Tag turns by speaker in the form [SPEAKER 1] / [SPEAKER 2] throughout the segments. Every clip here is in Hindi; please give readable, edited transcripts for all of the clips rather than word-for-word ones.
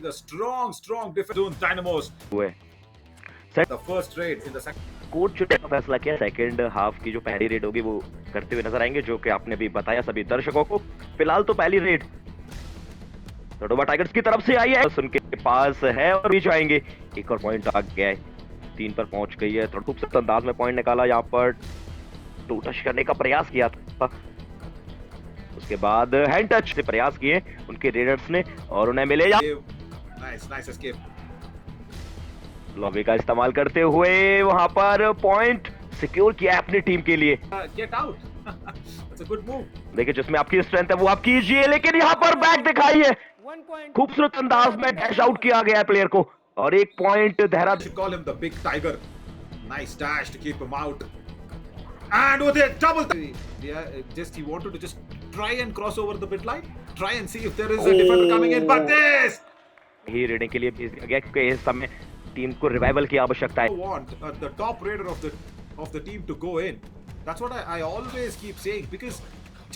[SPEAKER 1] the strong defense zone Dynamos.
[SPEAKER 2] हुए
[SPEAKER 1] The first raid in the second.
[SPEAKER 2] Coach ने फैसला किया सेकंड हाफ की जो पहली रेड होगी वो करते हुए नजर आएंगे, जो कि आपने भी बताया सभी दर्शकों को। फिलहाल तो पहली रेड तड़ोबा टाइगर्स की तरफ से आई है, उनके पास है और भी जाएंगे। एक और पॉइंट आ गया है, 3 पर पहुंच गई है। खूब सख्त अंदाज में पॉइंट निकाला, यहाँ पर टू टच करने का प्रयास किया था, उसके बाद हैंड टच से प्रयास किए उनके रेडर्स ने और उन्हें मिले
[SPEAKER 1] Nice escape.
[SPEAKER 2] लॉबी का इस्तेमाल करते हुए वहां पर पॉइंट सिक्योर किया अपनी टीम के लिए।
[SPEAKER 1] Get out. It's a good move.
[SPEAKER 2] देखिए जिसमें आपकी स्ट्रेंथ है वो आप कीजिए, लेकिन यहाँ पर बैक दिखाई है, खूबसूरत अंदाज में डैश आउट किया गया है प्लेयर को और 1 point Dehradun.
[SPEAKER 1] Should call him the big tiger. Nice dash to keep him out. And with it, double. Just he wanted to just try and cross over the bit line, try and see if there is a defender coming in. But this
[SPEAKER 2] ही रेडिंग के लिए भेज दिया गया क्योंकि इस समय टीम को रिवाइवल की आवश्यकता है।
[SPEAKER 1] want the top raider of the team to go in. That's what I always keep saying, because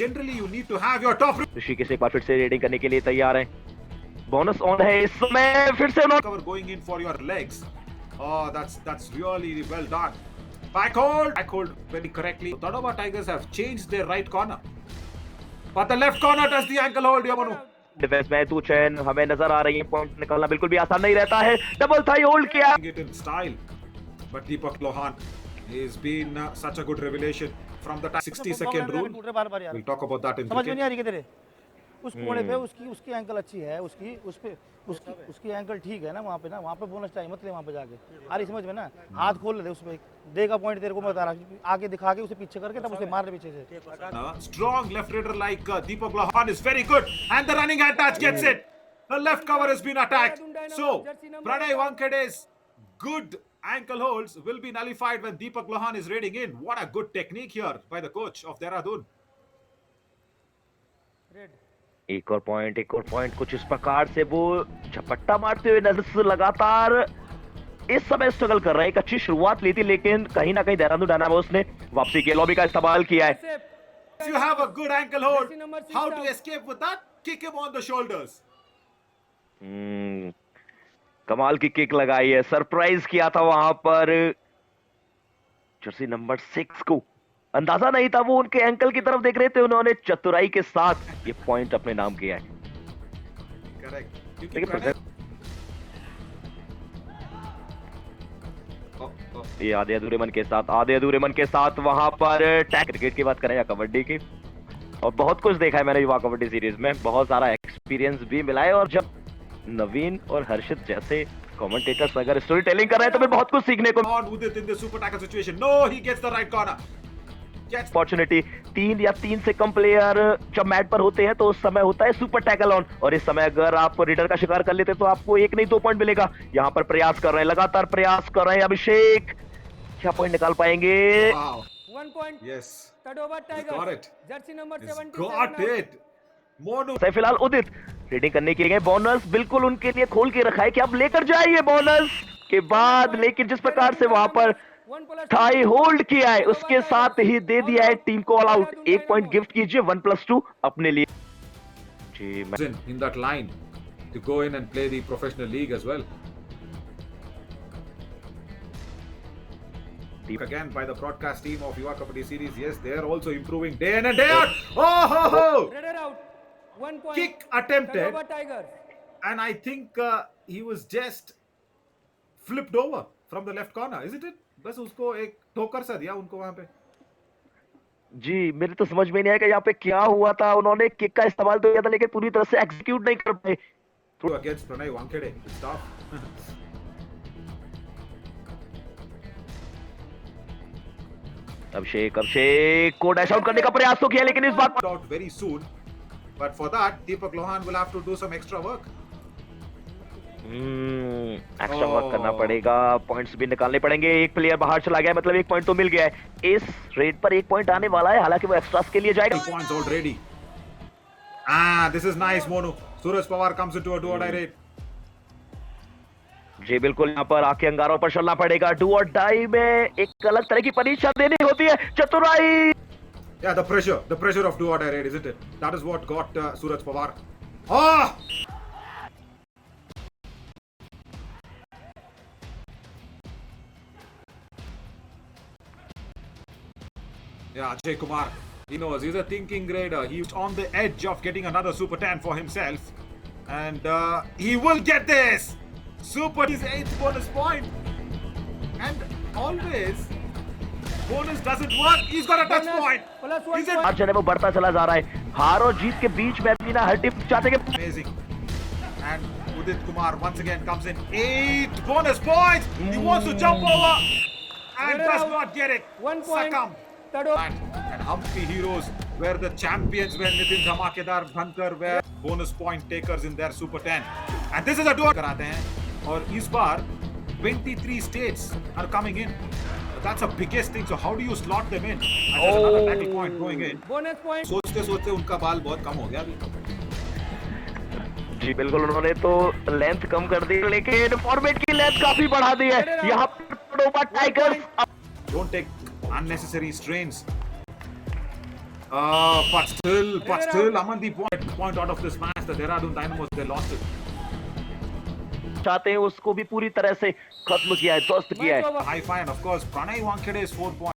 [SPEAKER 1] generally you need to have your top
[SPEAKER 2] Rishikesh एक बार फिर से रेडिंग करने के लिए तैयार है, बोनस ऑन है इस समय, फिर से
[SPEAKER 1] cover going in for your legs. Oh, that's really well done. Back hold very correctly. Tadoba Tigers have changed their right corner, but the left corner does the ankle hold. Yamanu.
[SPEAKER 2] Defence में तू चैन हमें नजर आ रही है, पॉइंट निकालना बिल्कुल भी आसान नहीं रहता है। डबल थाई होल्ड किया,
[SPEAKER 1] It in style, but Deepak Lohan has been such a good revelation from the 60-second rule. We'll talk about that in
[SPEAKER 3] समझ में नहीं आ
[SPEAKER 1] cricket.
[SPEAKER 3] रही किधर है उस कोने पे, उसकी एंकल अच्छी है, उसकी एंकल ठीक है ना, वहाँ पे बोनस चाहिए, मतलब वहाँ पे जाके आ रही समझ में ना, हाथ खोल ले उस पे देगा पॉइंट तेरे को, मैं बता रहा आगे दिखा के उसे पीछे करके तब उसे मार ले पीछे से।
[SPEAKER 1] Strong left raider like Deepak Lohan is very good, and the running hand touch gets it. The left cover has been attacked. So Pranay Wankade's good ankle holds will be nullified when Deepak Lohan is raiding in. What a good technique here by the coach of Dehradun.
[SPEAKER 2] एक और पॉइंट कुछ इस प्रकार से वो झपट्टा मारते हुए नजर लगातार इस समय स्ट्रगल कर रहे हैं। एक अच्छी शुरुआत ली थी, लेकिन कहीं ना कहीं देहरादून डायनामोस ने वापसी के लॉबी का इस्तेमाल किया है।
[SPEAKER 1] If you have a good ankle hold, how to escape with that? Kick him on the shoulders.
[SPEAKER 2] कमाल की किक लगाई है, सरप्राइज किया था वहां पर जर्सी नंबर 6 को। अंदाजा नहीं था, वो उनके एंकल की तरफ देख रहे थे, उन्होंने चतुराई के साथ ये पॉइंट अपने नाम किया है।
[SPEAKER 1] Correct.
[SPEAKER 2] ये आधे अधूरे मन के साथ वहां पर टैग क्रिकेट की बात करें या कबड्डी की, और बहुत कुछ देखा है मैंने युवा कबड्डी सीरीज में, बहुत सारा एक्सपीरियंस भी मिला है। और जब नवीन और हर्षित जैसे कमेंटेटर्स अगर स्टोरी टेलिंग कर रहे हैं तो फिर बहुत कुछ सीखने को।
[SPEAKER 1] On Udit in the super tackle situation. No, he gets the right corner.
[SPEAKER 2] Opportunity 3 या 3 से कम प्लेयर जब मैट पर होते हैं तो उस समय होता है सुपर टैकल ऑन, और इस समय अगर आप रीडर का शिकार कर लेते तो आपको 1 नहीं 2 पॉइंट मिलेगा। यहाँ पर प्रयास कर रहे हैं, लगातार प्रयास कर रहे हैं अभिषेक, क्या पॉइंट निकाल पाएंगे?
[SPEAKER 1] Wow.
[SPEAKER 3] 1 point.
[SPEAKER 1] Yes.
[SPEAKER 3] Tadoba Tigers.
[SPEAKER 1] Got it.
[SPEAKER 3] Jersey number
[SPEAKER 1] He's
[SPEAKER 3] 77
[SPEAKER 1] got it. Monu.
[SPEAKER 2] फिलहाल उदित रीडिंग करने के लिए बोनस बिल्कुल उनके लिए खोल के रखा है कि आप लेकर जाइए बोनस के बाद, लेकिन जिस प्रकार से वहां पर थाई होल्ड किया है उसके साथ ही दे दिया है टीम को ऑल आउट। 1 पॉइंट गिफ्ट कीजिए 1+2 अपने लिए। जी
[SPEAKER 1] In that line to go in and play the professional league as well. Again by the broadcast team of Yuva Kabaddi series. Yes, they are also improving day in and day out. Oh!
[SPEAKER 3] Raider out. 1 point.
[SPEAKER 1] Kick attempted,
[SPEAKER 3] Tadoba Tigers.
[SPEAKER 1] and I think he was just flipped over from the left corner, isn't it? बस उसको एक ठोकर सा दिया उनको वहां पे।
[SPEAKER 2] जी मेरे तो समझ में नहीं आया कि यहाँ पे क्या हुआ था। उन्होंने किक का इस्तेमाल तो किया था लेकिन पूरी तरह से एग्जीक्यूट नहीं कर पाए।
[SPEAKER 1] Against Pranay Wankhede. It's tough.
[SPEAKER 2] अभिषेक को डैश आउट करने का प्रयास तो किया, लेकिन इस बात
[SPEAKER 1] Out very soon, but for that Deepak Lohan will have to do some extra work.
[SPEAKER 2] Extra work करना पड़ेगा, पॉइंट्स भी निकालने पड़ेंगे। एक प्लेयर बाहर चला गया, मतलब 1 पॉइंट तो मिल गया है। इस रेड पर 1 पॉइंट आने वाला है, हालांकि वो एक्स्ट्रास के लिए जाएगा।
[SPEAKER 1] 3 points already. This is nice, Monu. Suraj Pawar comes into a do or die raid.
[SPEAKER 2] जी बिल्कुल, यहाँ पर आके अंगारों पर चलना पड़ेगा। डू और डाई में एक अलग तरह की परीक्षा देनी होती है। चतुराई,
[SPEAKER 1] Yeah, the pressure of do or die raid, isn't it? That is what got Suraj Pawar. Oh! Yeah, Ajay Kumar. He knows he's a thinking grader. He's on the edge of getting another Super 10 for himself. And he will get this. Super his 8th bonus point. And always, bonus doesn't work. He's got a touch point. He's in.
[SPEAKER 2] Margin है वो बढ़ता चला जा रहा है। हार और जीत के बीच में भी ना हर टीम चाहते कि
[SPEAKER 1] Amazing. And Udit Kumar once again comes in. 8 bonus points. He wants to jump over. And does not get it.
[SPEAKER 4] 1 point.
[SPEAKER 1] Succumb. And Humpty Heroes were the champions when Nitin Dhamakedar Dhankar were bonus point takers in their Super 10. And this is a duo कराते हैं और इस बार 23 states are coming in. That's the biggest thing. So how do you slot them in? And there's another 30 point going in.
[SPEAKER 4] Bonus point
[SPEAKER 1] सोचते सोचते उनका बाल बहुत कम हो गया अभी.
[SPEAKER 2] जी बिल्कुल उन्होंने तो लेंथ कम कर दी लेकिन फॉर्मेट की लेंथ काफी बढ़ा दी है। यहाँ पर तोडोबा tigers
[SPEAKER 1] Don't take unnecessary strains. But still, Amandeep point out of this match. The Dehradun Dynamos, they lost it.
[SPEAKER 2] चाहते हैं उसको भी पूरी तरह से खत्म किया है, ध्वस्त किया है।
[SPEAKER 1] High fine, of course. Pranay Wankhede is 4 points.